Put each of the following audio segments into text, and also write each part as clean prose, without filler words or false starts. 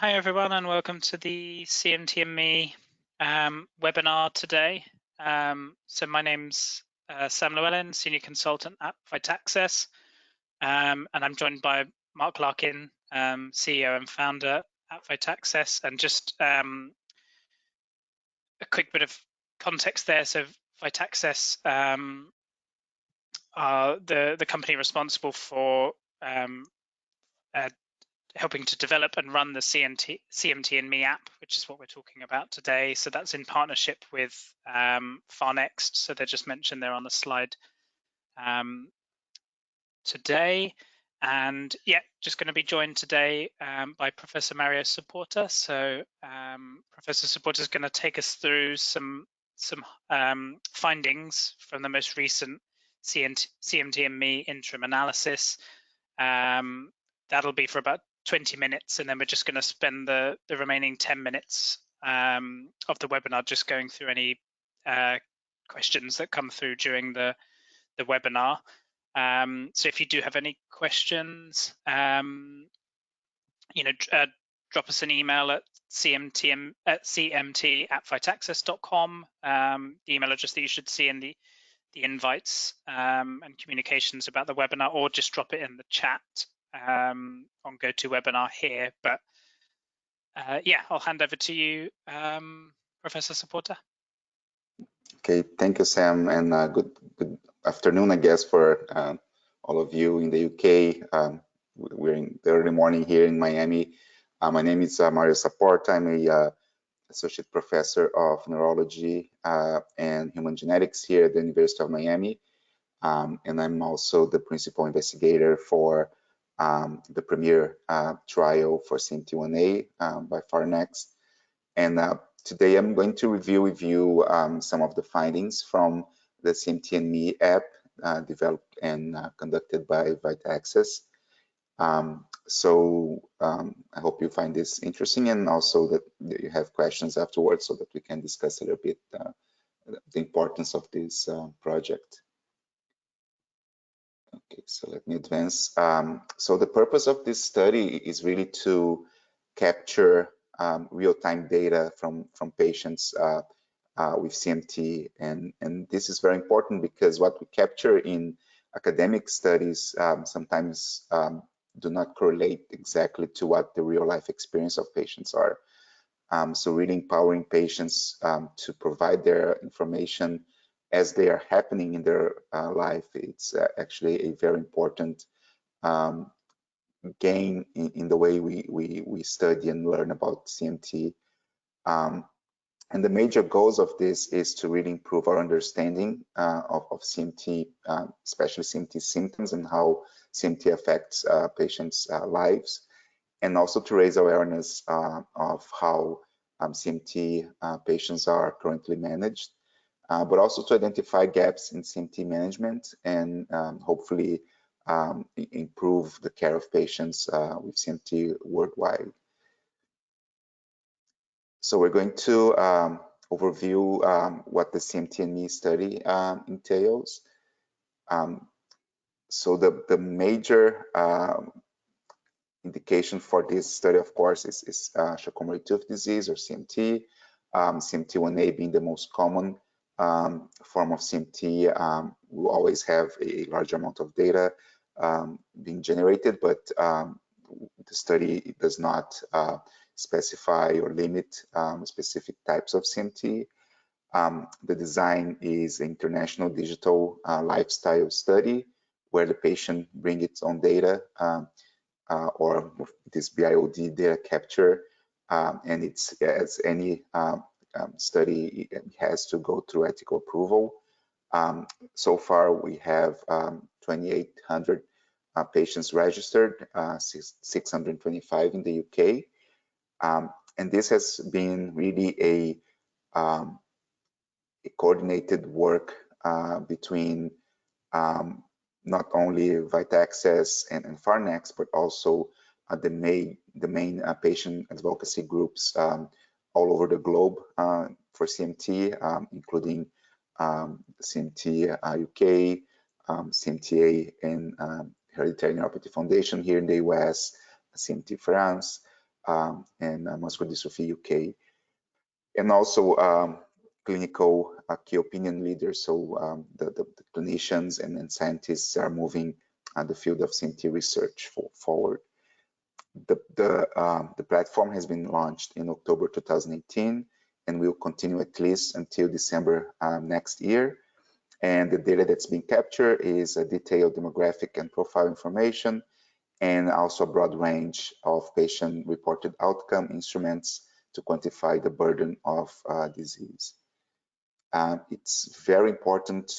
Hi everyone, and welcome to the CMT&Me webinar today. So my name's Sam Llewellyn, Senior Consultant at Vitaccess, and I'm joined by Mark Larkin, CEO and Founder at Vitaccess. And just a quick bit of context there. So Vitaccess are the company responsible for helping to develop and run the CMT&Me app, which is what we're talking about today. So that's in partnership with FarNext. So they're just mentioned there on the slide today. And yeah, just going to be joined today by Professor Mario Supporta. So Professor Supporta is going to take us through some findings from the most recent CMT&Me interim analysis. That'll be for about 20 minutes, and then we're just going to spend the remaining 10 minutes of the webinar just going through any questions that come through during the webinar. So if you do have any questions, drop us an email at cmt@vitaccess.com, the email address that you should see in the invites and communications about the webinar, or just drop it in the chat on GoToWebinar here. But yeah, I'll hand over to you, Professor Supporta. Okay, thank you, Sam, and good afternoon, I guess, for all of you in the UK. We're in the early morning here in Miami. My name is Mario Supporta. I'm a associate professor of neurology and human genetics here at the University of Miami, and I'm also the principal investigator for the premier trial for CMT&A by FarNext. And today I'm going to review with you some of the findings from the CMT&Me app developed and conducted by Vitaccess. So I hope you find this interesting, and also that you have questions afterwards so that we can discuss a little bit the importance of this project. Okay, so let me advance. So the purpose of this study is really to capture real-time data from patients with CMT, and this is very important because what we capture in academic studies sometimes do not correlate exactly to what the real-life experience of patients are. So really empowering patients to provide their information as they are happening in their life, it's actually a very important gain in the way we study and learn about CMT. And the major goals of this is to really improve our understanding of CMT, especially CMT symptoms and how CMT affects patients' lives, and also to raise awareness of how CMT patients are currently managed, but also to identify gaps in CMT management and hopefully improve the care of patients with CMT worldwide. So we're going to overview what the CMT&Me study entails. So the major indication for this study, of course, is Charcot-Marie-Tooth disease, or CMT. CMT1A being the most common form of CMT. We always have a large amount of data being generated, but the study does not specify or limit specific types of CMT. The design is an international digital lifestyle study where the patient brings its own data or this BIOD data capture, and it's as any study, it has to go through ethical approval. So far, we have 2,800 patients registered, 625 in the UK. And this has been really a coordinated work between not only Vitaccess and FarNext, but also the main patient advocacy groups all over the globe for CMT, including CMT UK, CMTA and Hereditary Neuropathy Foundation here in the US, CMT France, and Muscular Dystrophy UK, and also clinical key opinion leaders. So the clinicians and scientists are moving the field of CMT research forward. The platform has been launched in October 2018 and will continue at least until December next year. And the data that's being captured is a detailed demographic and profile information, and also a broad range of patient-reported outcome instruments to quantify the burden of disease. It's very important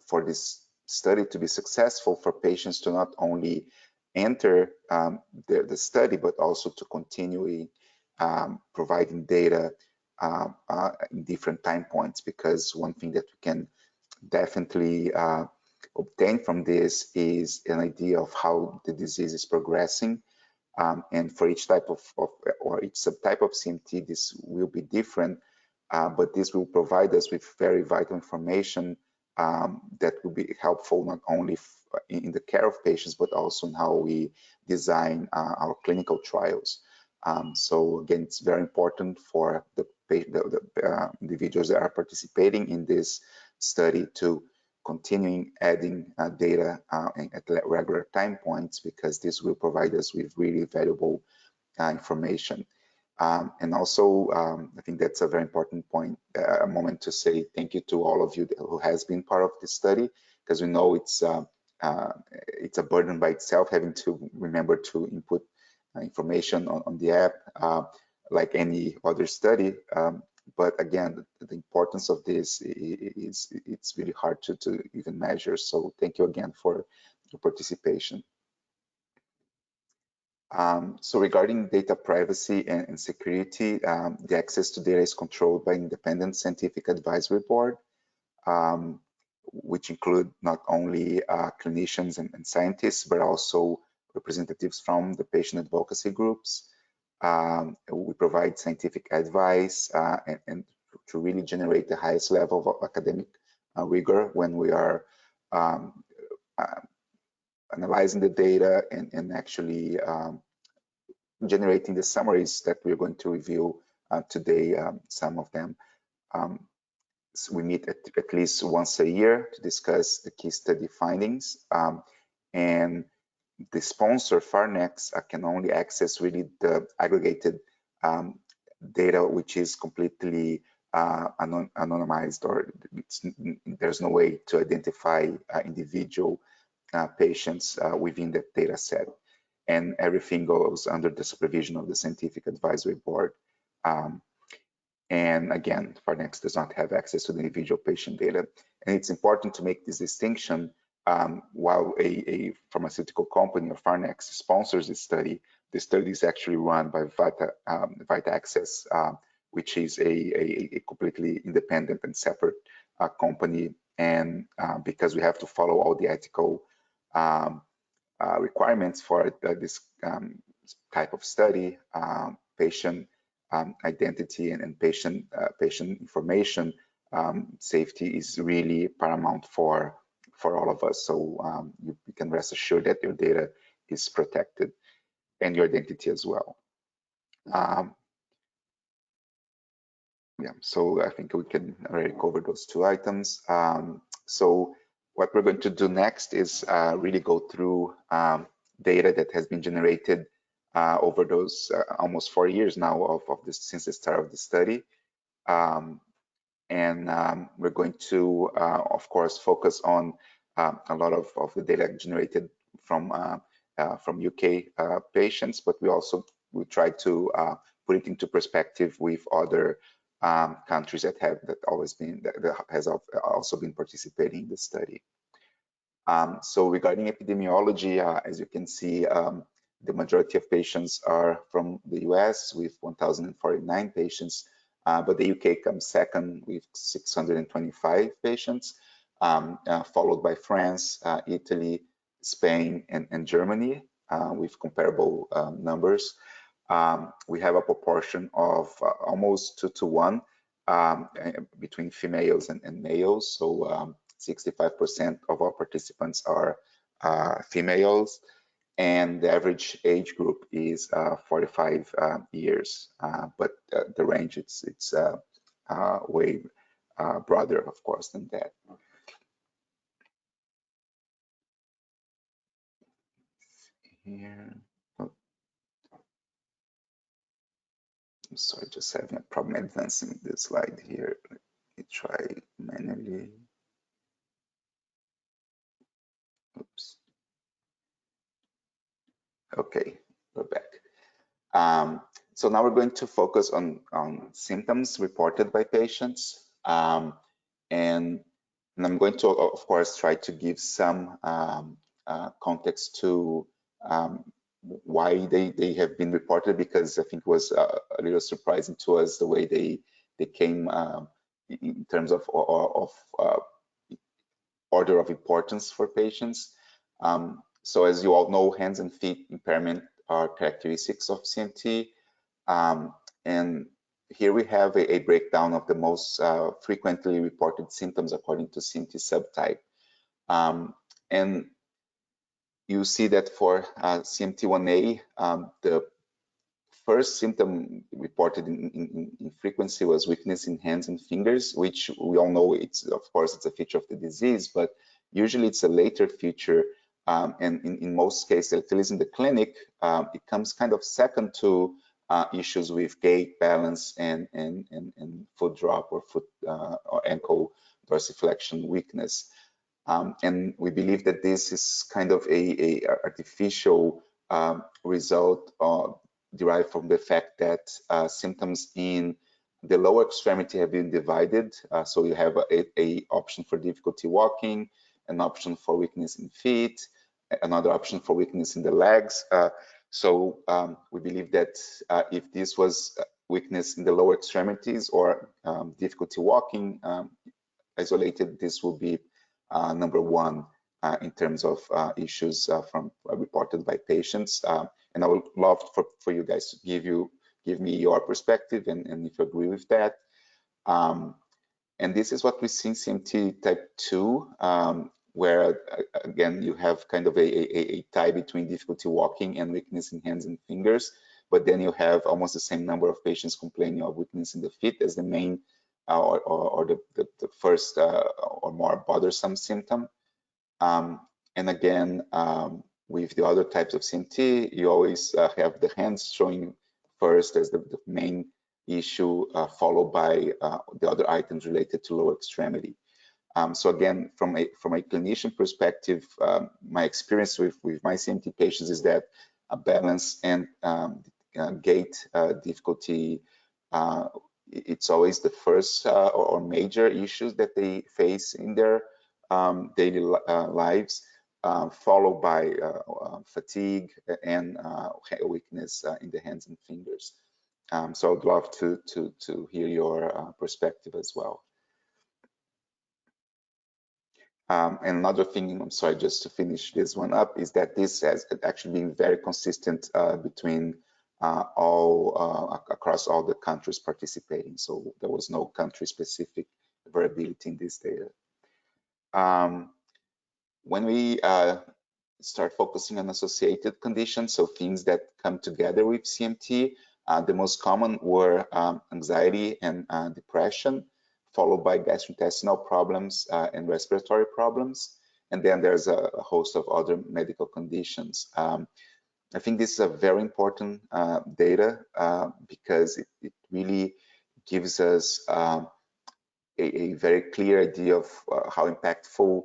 for this study to be successful, for patients to not only enter the study, but also to continue providing data in different time points, because one thing that we can definitely obtain from this is an idea of how the disease is progressing. And for each type or each subtype of CMT, this will be different, but this will provide us with very vital information that will be helpful not only in the care of patients, but also in how we design our clinical trials. So again, it's very important for the individuals that are participating in this study to continuing adding data at regular time points, because this will provide us with really valuable information. And also, I think that's a very important point, a moment to say thank you to all of you who has been part of this study, because we know it's a burden by itself, having to remember to input information on the app, like any other study. But again, the importance of this it's really hard to even measure. So thank you again for your participation. So regarding data privacy and security, the access to data is controlled by independent scientific advisory board, which include not only clinicians and scientists, but also representatives from the patient advocacy groups. We provide scientific advice and to really generate the highest level of academic rigor when we are analyzing the data and actually generating the summaries that we're going to review today, some of them. So we meet at least once a year to discuss the key study findings, and the sponsor, Farnex, can only access really the aggregated data, which is completely anonymized, or there's no way to identify individual patients within that data set. And everything goes under the supervision of the Scientific Advisory Board. And again, Farnex does not have access to the individual patient data. And it's important to make this distinction. While a pharmaceutical company or Farnex sponsors the study is actually run by Vitaccess, which is a completely independent and separate company. And because we have to follow all the ethical requirements for this type of study, patient identity and patient information safety is really paramount for all of us. So you can rest assured that your data is protected, and your identity as well. Yeah, so I think we can already cover those two items. So what we're going to do next is really go through data that has been generated over those almost 4 years now of this, since the start of the study. And we're going to, of course, focus on a lot of the data generated from UK patients, but we try to put it into perspective with other countries that has also been participating in the study. So regarding epidemiology, as you can see, the majority of patients are from the US with 1,049 patients, but the UK comes second with 625 patients, followed by France, Italy, Spain, and Germany with comparable numbers. We have a proportion of almost 2 to 1 between females and males. So 65% of our participants are females, and the average age group is 45 years, but the range it's way broader, of course, than that. Here, oh, I'm sorry, just having a problem advancing the slide here. Let me try manually. Oops. Okay, we're back. So now we're going to focus on symptoms reported by patients. And I'm going to, of course, try to give some context to why they have been reported, because I think it was a little surprising to us the way they came in terms of order of importance for patients. So as you all know, hands and feet impairment are characteristics of CMT. And here we have a breakdown of the most frequently reported symptoms according to CMT subtype. And you see that for CMT1A, the first symptom reported in frequency was weakness in hands and fingers, which we all know of course, it's a feature of the disease, but usually it's a later feature. And in most cases, at least in the clinic, it comes kind of second to issues with gait, balance, and foot drop or foot or ankle dorsiflexion weakness. And we believe that this is kind of a artificial result derived from the fact that symptoms in the lower extremity have been divided. So you have a option for difficulty walking, an option for weakness in feet, another option for weakness in the legs. So we believe that if this was weakness in the lower extremities or difficulty walking isolated, this will be number one in terms of issues from reported by patients. And I would love for you guys to give me your perspective and if you agree with that. And this is what we see in CMT type 2, where again, you have kind of a tie between difficulty walking and weakness in hands and fingers, but then you have almost the same number of patients complaining of weakness in the feet as the main or the first or more bothersome symptom. And again, with the other types of CMT, you always have the hands showing first as the main issue, followed by the other items related to lower extremity. So again, from a clinician perspective, my experience with my CMT patients is that a balance and gait difficulty, it's always the first or major issues that they face in their daily lives, followed by fatigue and weakness in the hands and fingers. So I'd love to hear your perspective as well. And another thing, I'm sorry, just to finish this one up, is that this has actually been very consistent between across all the countries participating. So there was no country-specific variability in this data. When we start focusing on associated conditions, so things that come together with CMT, the most common were anxiety and depression, followed by gastrointestinal problems and respiratory problems. And then there's a host of other medical conditions. I think this is a very important data because it really gives us a very clear idea of how impactful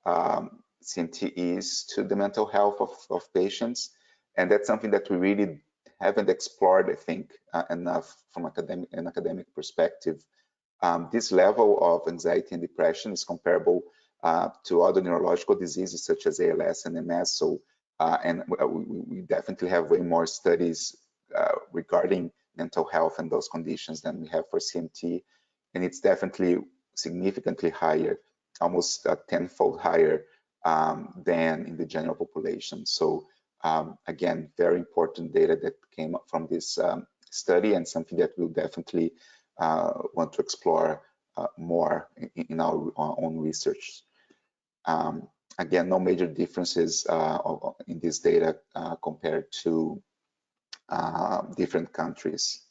CMT is to the mental health of patients. And that's something that we really haven't explored, I think, enough from an academic perspective. This level of anxiety and depression is comparable to other neurological diseases such as ALS and MS. So, and we definitely have way more studies regarding mental health and those conditions than we have for CMT. And it's definitely significantly higher, almost tenfold higher than in the general population. So again, very important data that came up from this study and something that we'll definitely want to explore more in our own research. again, no major differences in this data compared to different countries.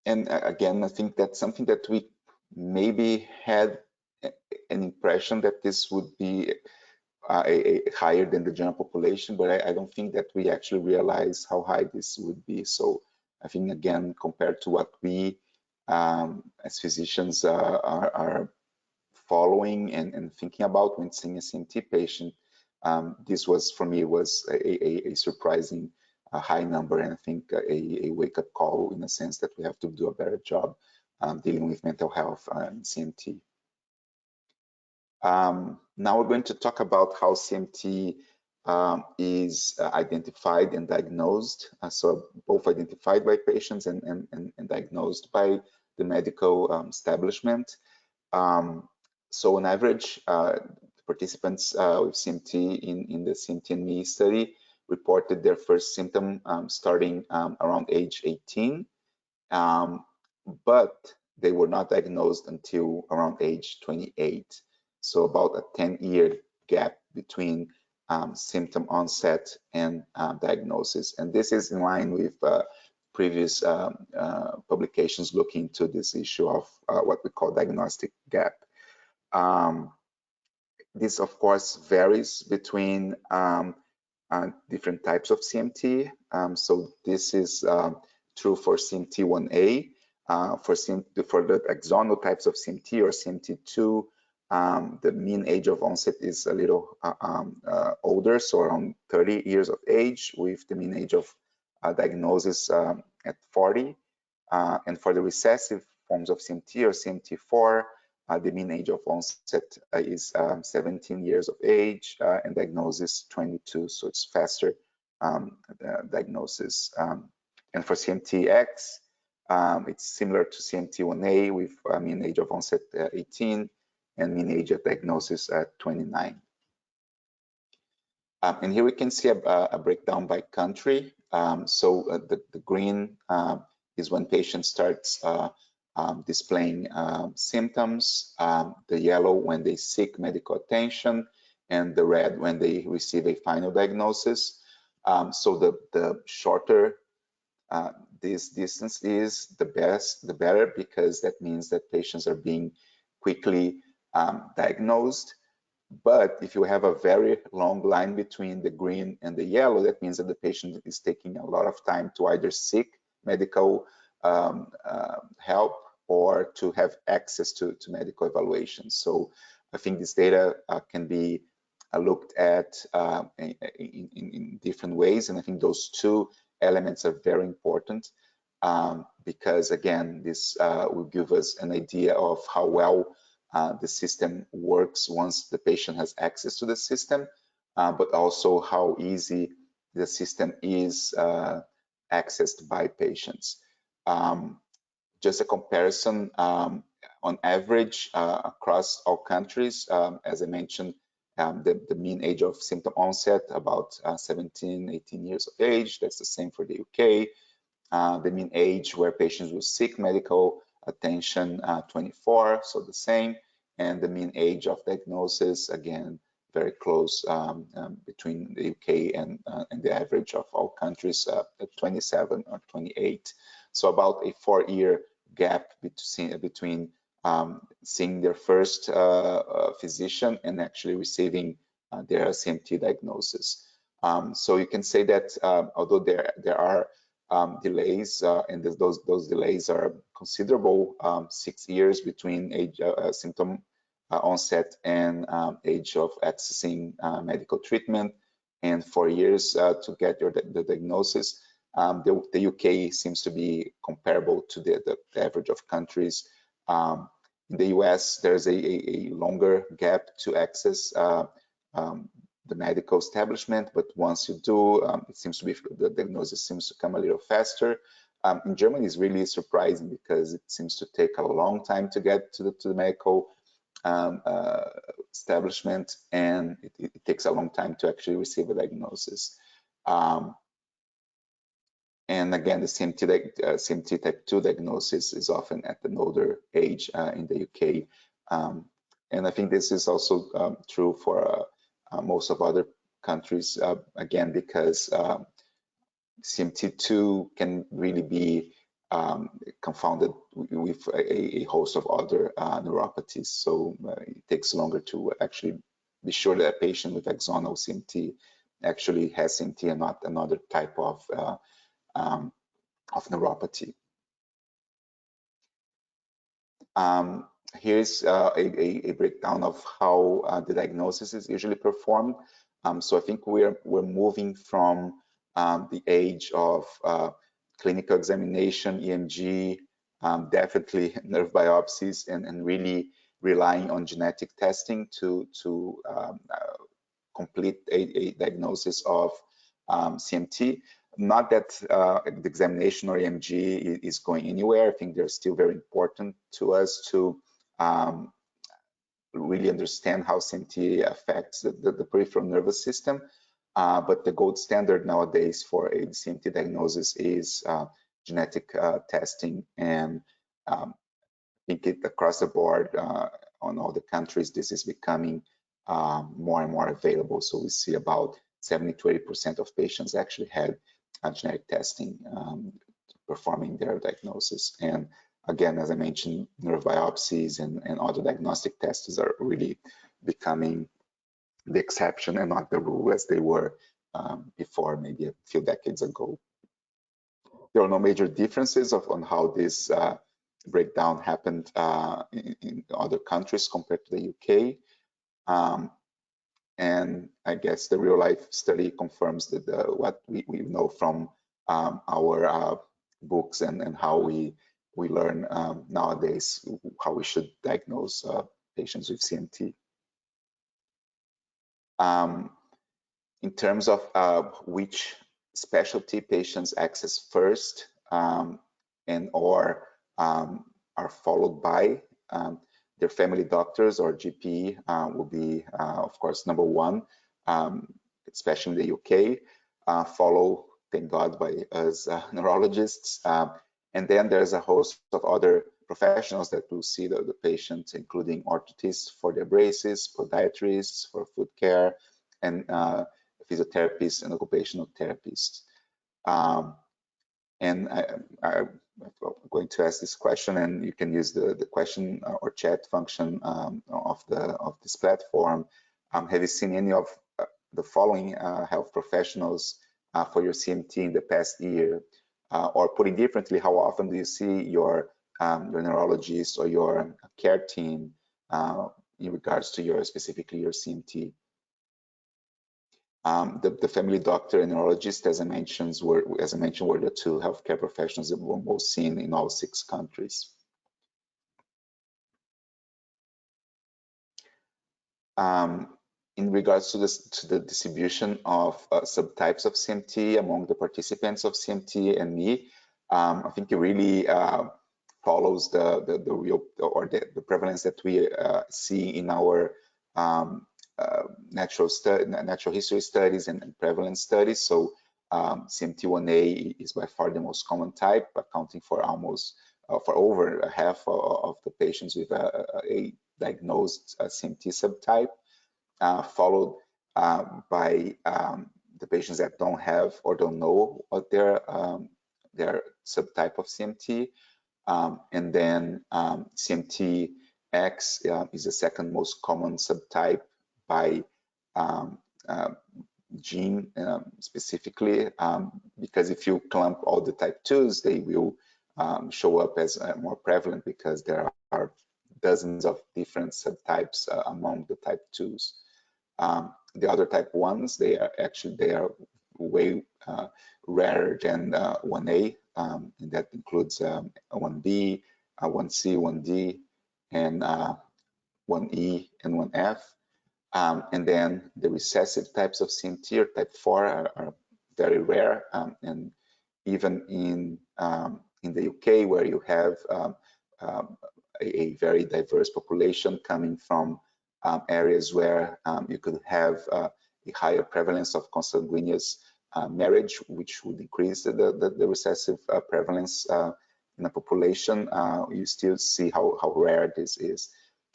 And again, I think that's something that we maybe had an impression that this would be higher than the general population, but I don't think that we actually realize how high this would be. So I think, again, compared to what we as physicians are following and thinking about when seeing a CMT patient, this was, for me, was a surprising high number, and I think a wake-up call in a sense that we have to do a better job dealing with mental health and CMT. Now we're going to talk about how CMT is identified and diagnosed. So both identified by patients and diagnosed by the medical establishment. So on average, participants with CMT in the CMT&Me study reported their first symptom starting around age 18, but they were not diagnosed until around age 28. So about a 10-year gap between symptom onset and diagnosis. And this is in line with previous publications looking into this issue of what we call diagnostic gap. This, of course, varies between different types of CMT. So this is true for CMT1A. For the axonal types of CMT or CMT2, the mean age of onset is a little older, so around 30 years of age, with the mean age of diagnosis at 40. And for the recessive forms of CMT or CMT4, the mean age of onset is 17 years of age and diagnosis 22, so it's faster diagnosis. And for CMTX, it's similar to CMT1A with mean age of onset 18 and mean age of diagnosis at 29. And here we can see a breakdown by country. So the green is when patient starts displaying symptoms, the yellow when they seek medical attention, and the red when they receive a final diagnosis. So the shorter this distance is, the better, because that means that patients are being quickly diagnosed. But if you have a very long line between the green and the yellow, that means that the patient is taking a lot of time to either seek medical help or to have access to medical evaluation. So I think this data can be looked at in different ways, and I think those two elements are very important because, again, this will give us an idea of how well the system works once the patient has access to the system, but also how easy the system is accessed by patients. Just a comparison, on average across all countries, as I mentioned, the mean age of symptom onset about 17, 18 years of age. That's the same for the UK. The mean age where patients will seek medical attention, 24, so the same. And the mean age of diagnosis, again, very close between the UK and the average of all countries at 27 or 28. So about a 4-year gap between seeing their first physician and actually receiving their CMT diagnosis. So you can say that although there are delays, and those delays are considerable, 6 years between age symptom onset and age of accessing medical treatment, and 4 years to get the diagnosis. The UK seems to be comparable to the average of countries. In the US, there's a longer gap to access the medical establishment, but once you do, it seems to be, the diagnosis seems to come a little faster. In Germany, it's really surprising because it seems to take a long time to get to the medical establishment, and it takes a long time to actually receive a diagnosis. And again, the CMT type 2 diagnosis is often at an older age in the UK. And I think this is also true for most of other countries, again, because CMT2 can really be confounded with a host of other neuropathies. So it takes longer to actually be sure that a patient with axonal CMT actually has CMT and not another type of neuropathy. Here's a breakdown of how the diagnosis is usually performed. So I think we're moving from the age of clinical examination, EMG, definitely nerve biopsies, and really relying on genetic testing to complete a diagnosis of CMT. Not that the examination or EMG is going anywhere. I think they're still very important to us to really understand how CMT affects the peripheral nervous system. But the gold standard nowadays for a CMT diagnosis is genetic testing, and I think across the board on all the countries, this is becoming more and more available. So we see about 70 to 80% of patients actually had genetic testing performing their diagnosis. And again, as I mentioned, nerve biopsies and other diagnostic tests are really becoming the exception and not the rule as they were before, maybe a few decades ago. There are no major differences on how this breakdown happened in other countries compared to the UK. And I guess the real life study confirms that what we know from our books and how we learn nowadays how we should diagnose patients with CMT. In terms of which specialty patients access first and or are followed by their family doctors or GP will be, of course, number one, especially in the UK, followed, thank God, by us neurologists. And then there's a host of other professionals that will see the patient, including orthotists for their braces, podiatrists for foot care, and physiotherapists and occupational therapists. And I'm going to ask this question, and you can use the question or chat function of this platform. Have you seen any of the following health professionals for your CMT in the past year? Or putting differently, how often do you see your neurologist or your care team in regards to specifically your CMT? The family doctor and neurologist, as I mentioned, were the two healthcare professionals that were most seen in all 6 countries. In regards to the distribution of subtypes of CMT among the participants of CMT&Me, I think it really follows the real or the prevalence that we see in our natural history studies and prevalence studies. So CMT1A is by far the most common type, accounting for for over half of the patients with a diagnosed CMT subtype, followed by the patients that don't have or don't know what their subtype of CMT, and then CMT-X is the second most common subtype by gene specifically, because if you clump all the type 2s, they will show up as more prevalent because there are dozens of different subtypes among the type 2s. The other type 1s, they are way rarer than 1A, and that includes 1B, 1C, 1D, and 1E and 1F. And then the recessive types of CMT or type 4 are very rare, and even in the UK, where you have a very diverse population coming from areas where you could have a higher prevalence of consanguineous marriage, which would increase the recessive prevalence in the population, you still see how rare this is.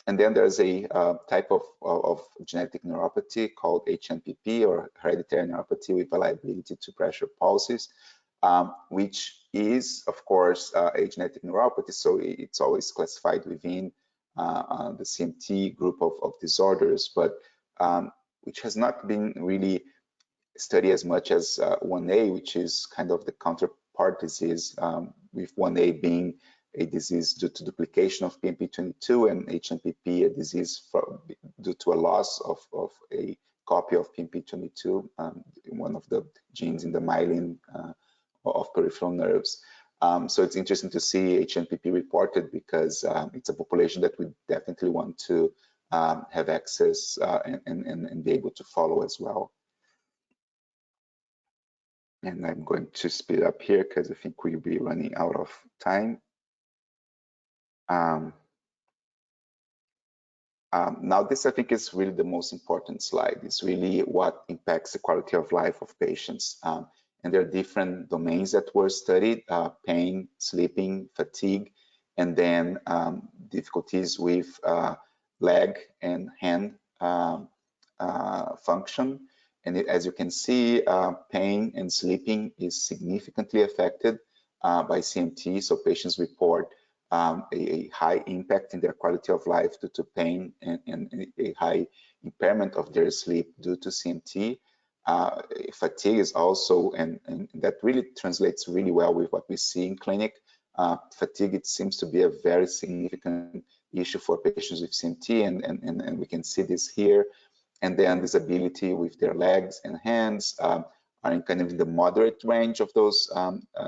And then there's a type of genetic neuropathy called HNPP, or hereditary neuropathy with a liability to pressure pulses, which is, of course, a genetic neuropathy. So it's always classified within the CMT group of disorders, but which has not been really studied as much as 1A, which is kind of the counterpart disease, with 1A being a disease due to duplication of PMP22 and HNPP a disease due to a loss of a copy of PMP22, one of the genes in the myelin of peripheral nerves. So it's interesting to see HNPP reported because it's a population that we definitely want to have access and be able to follow as well. And I'm going to speed up here because I think we'll be running out of time. Now this, I think, is really the most important slide. It's really what impacts the quality of life of patients. And there are different domains that were studied, pain, sleeping, fatigue, and then difficulties with leg and hand function. And as you can see, pain and sleeping is significantly affected by CMT. So patients report a high impact in their quality of life due to pain and a high impairment of their sleep due to CMT. Fatigue is also, and that really translates really well with what we see in clinic. Fatigue, it seems to be a very significant issue for patients with CMT, and we can see this here. And then disability with their legs and hands are in kind of the moderate range of those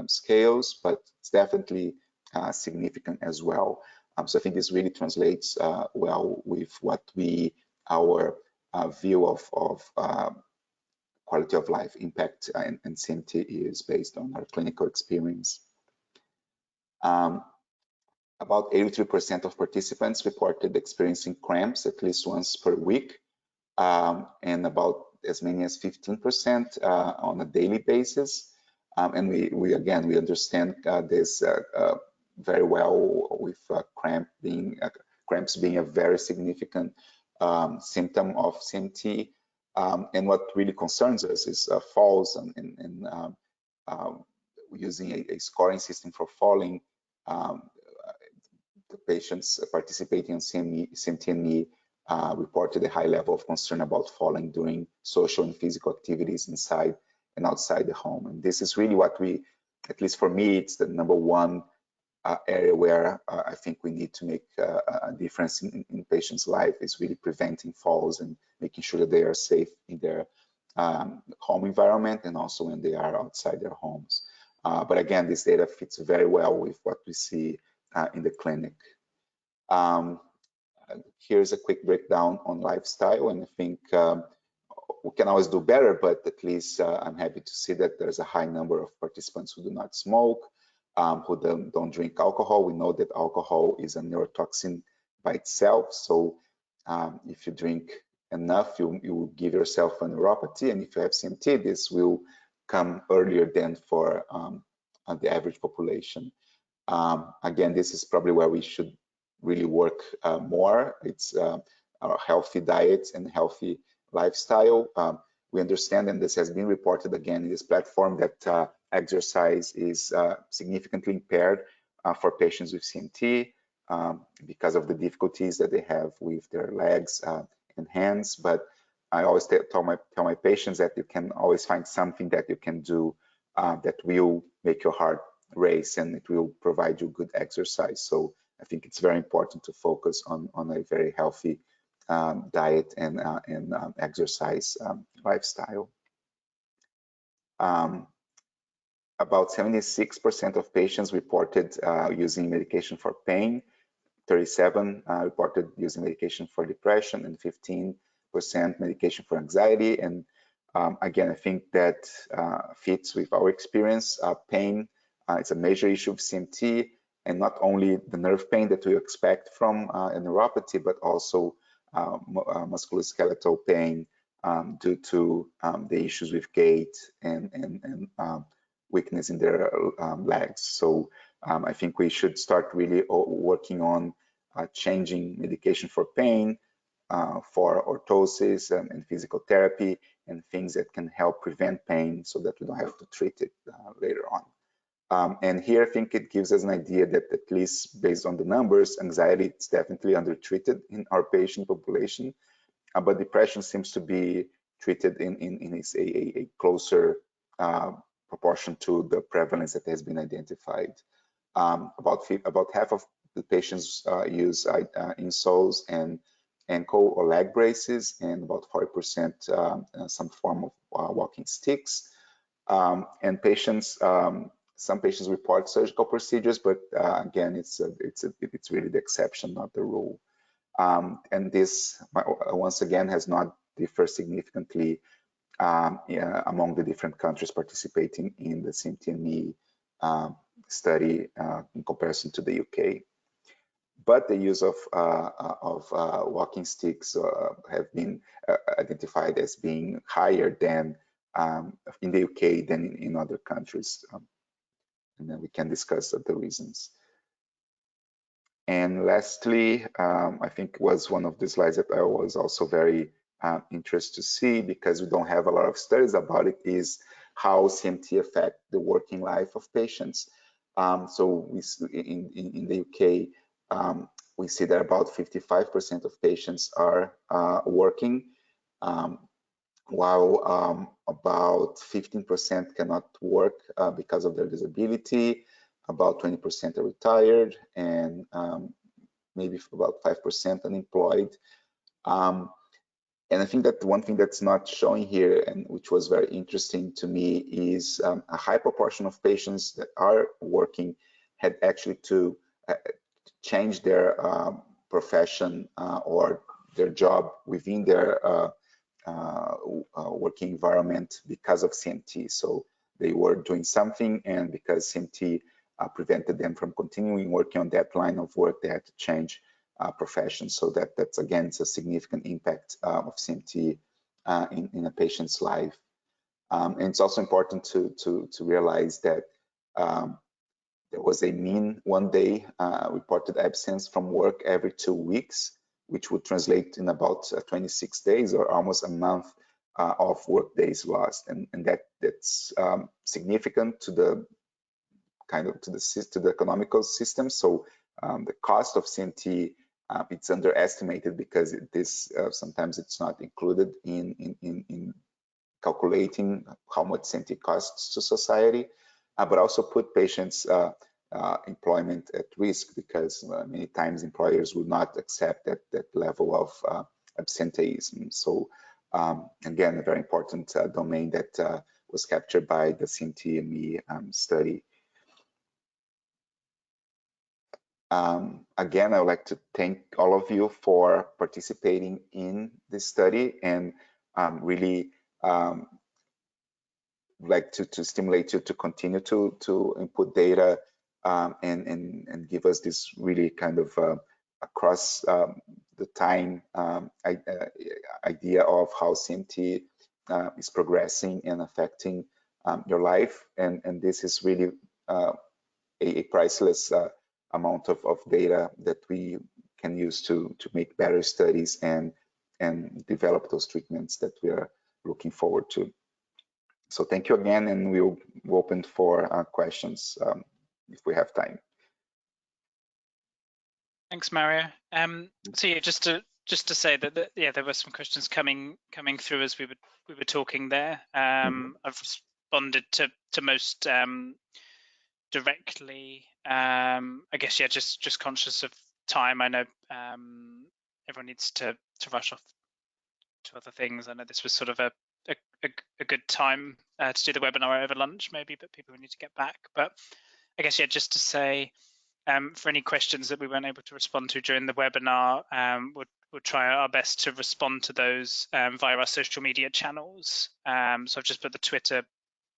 scales, but it's definitely significant as well. So I think this really translates well with what our view of quality of life impact and CMT is based on our clinical experience. About 83% of participants reported experiencing cramps at least once per week, and about as many as 15% on a daily basis. And we understand this very well with cramps being a very significant symptom of CMT. And what really concerns us is falls and using a scoring system for falling. The patients participating in CMT&Me reported a high level of concern about falling during social and physical activities inside and outside the home. And this is really what at least for me, it's the number one area where I think we need to make a difference in patients' life, is really preventing falls and making sure that they are safe in their home environment and also when they are outside their homes. But again, this data fits very well with what we see in the clinic. Here's a quick breakdown on lifestyle, and I think we can always do better, but at least I'm happy to see that there's a high number of participants who do not smoke, who don't drink alcohol. We know that alcohol is a neurotoxin by itself, so if you drink enough, you will give yourself a neuropathy, and if you have CMT, this will come earlier than for the average population. Again, this is probably where we should really work more. It's our healthy diets and healthy lifestyle. We understand, and this has been reported again in this platform, that exercise is significantly impaired for patients with CMT because of the difficulties that they have with their legs and hands. But I always tell my patients that you can always find something that you can do that will make your heart race, and it will provide you good exercise. So I think it's very important to focus on a very healthy diet and exercise lifestyle. About 76% of patients reported using medication for pain, 37 reported using medication for depression, and 15% medication for anxiety. And again, I think that fits with our experience. Pain is a major issue of CMT, and not only the nerve pain that we expect from a neuropathy, but also musculoskeletal pain due to the issues with gait and weakness in their legs. So I think we should start really working on changing medication for pain, for orthosis and physical therapy, and things that can help prevent pain so that we don't have to treat it later on. And here I think it gives us an idea that, at least based on the numbers, anxiety is definitely undertreated in our patient population, but depression seems to be treated in a closer proportion to the prevalence that has been identified. About half of the patients use insoles and ankle or leg braces, and about 40% some form of walking sticks. And patients, some patients report surgical procedures, but again, it's really the exception, not the rule. And this, once again, has not differed significantly among the different countries participating in the CMT&Me study in comparison to the UK. But the use of walking sticks have been identified as being higher than in the UK than in other countries. And then we can discuss the reasons. And lastly, I think was one of the slides that I was also very interested to see, because we don't have a lot of studies about it, is how CMT affect the working life of patients. So in the UK, we see that about 55% of patients are working, while about 15% cannot work because of their disability. About 20% are retired, and maybe about 5% unemployed. And I think that one thing that's not showing here, and which was very interesting to me, is a high proportion of patients that are working had actually to change their profession or their job within their working environment because of CMT. So they were doing something, and because CMT prevented them from continuing working on that line of work, they had to change profession. So that's again, it's a significant impact of CMT in a patient's life. And it's also important to realize that there was a mean 1 day reported absence from work every 2 weeks, which would translate in about 26 days or almost a month of work days lost. And that's significant to the to the economical system. So the cost of CMT, it's underestimated because sometimes it's not included in calculating how much CMT costs to society, but also put patients' employment at risk, because many times employers will not accept that level of absenteeism. So again, a very important domain that was captured by the CMT&Me study. Again, I would like to thank all of you for participating in this study, and really like to stimulate you to continue to input data and give us this really kind of across the time idea of how CMT is progressing and affecting your life. And this is really a priceless amount of data that we can use to make better studies and develop those treatments that we are looking forward to. So thank you again, and we'll open for questions if we have time. Thanks, Mario. So yeah, just to say that yeah, there were some questions coming through as we were talking there. I've responded to most directly. I guess yeah, just conscious of time. I know everyone needs to rush off to other things. I know this was sort of a good time to do the webinar over lunch, maybe, but people need to get back. But I guess yeah, just to say, for any questions that we weren't able to respond to during the webinar, we'll try our best to respond to those via our social media channels. So I've just put the Twitter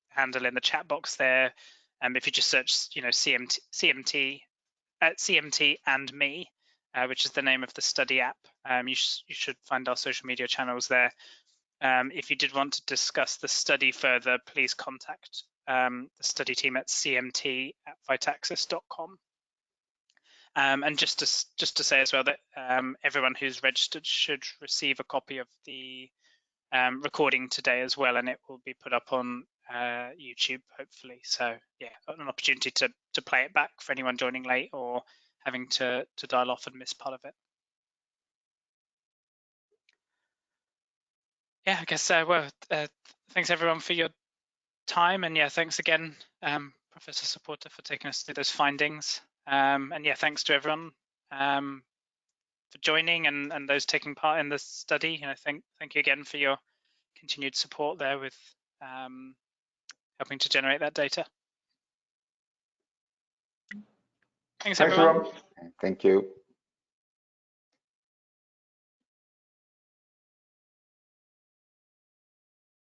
handle in the chat box there. If you just search, CMT and me, which is the name of the study app, you should find our social media channels there. If you did want to discuss the study further, please contact the study team at cmt@vitaccess.com. And just to say as well that everyone who's registered should receive a copy of the recording today as well, and it will be put up on YouTube hopefully. So yeah, an opportunity to play it back for anyone joining late or having to dial off and miss part of it. Yeah, I guess thanks everyone for your time, and yeah, thanks again, Professor Supporter, for taking us through those findings. And yeah, thanks to everyone for joining and those taking part in the study. You know, thank you again for your continued support there with helping to generate that data. Thanks everyone. Thank you.